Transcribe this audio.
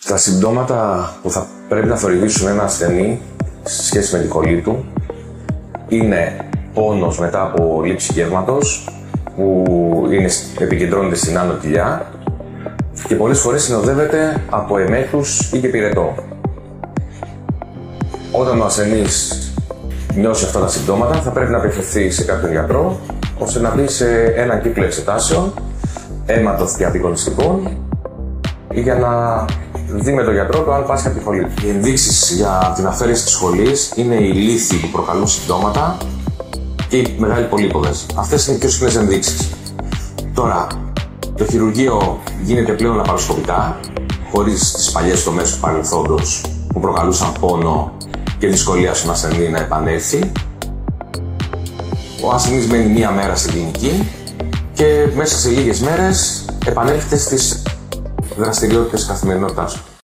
Τα συμπτώματα που θα πρέπει να θορυβήσουν ένα ασθενή σε σχέση με τη κολλή του είναι πόνος μετά από λήψη γεύματος, που επικεντρώνεται στην άνω κοιλιά και πολλές φορές συνοδεύεται από εμέτους ή και πυρετό. Όταν ο ασθενής νιώσει αυτά τα συμπτώματα, θα πρέπει να απευθυνθεί σε κάποιον γιατρό, ώστε να μπει σε έναν κύκλο εξετάσεων, αίματος και απεικονιστικών, για να δει με τον γιατρό το αν πάσχει από τη κολλή. Οι ενδείξεις για την αφαίρεση της κολλής είναι οι λύθοι που προκαλούν συμπτώματα και οι μεγάλοι πολύποδες. Αυτές είναι οι πιο συχνές ενδείξεις. Τώρα, το χειρουργείο γίνεται πλέον λαπαροσκοπικά, χωρίς τις παλιές δομές του παρελθόντος που προκαλούσαν πόνο και δυσκολία στον ασθενή να επανέλθει. Ο ασθενής μένει μία μέρα στην κλινική και μέσα σε λίγες μέρες επανέρχεται στις δραστηριότητες καθημερινότητάς του.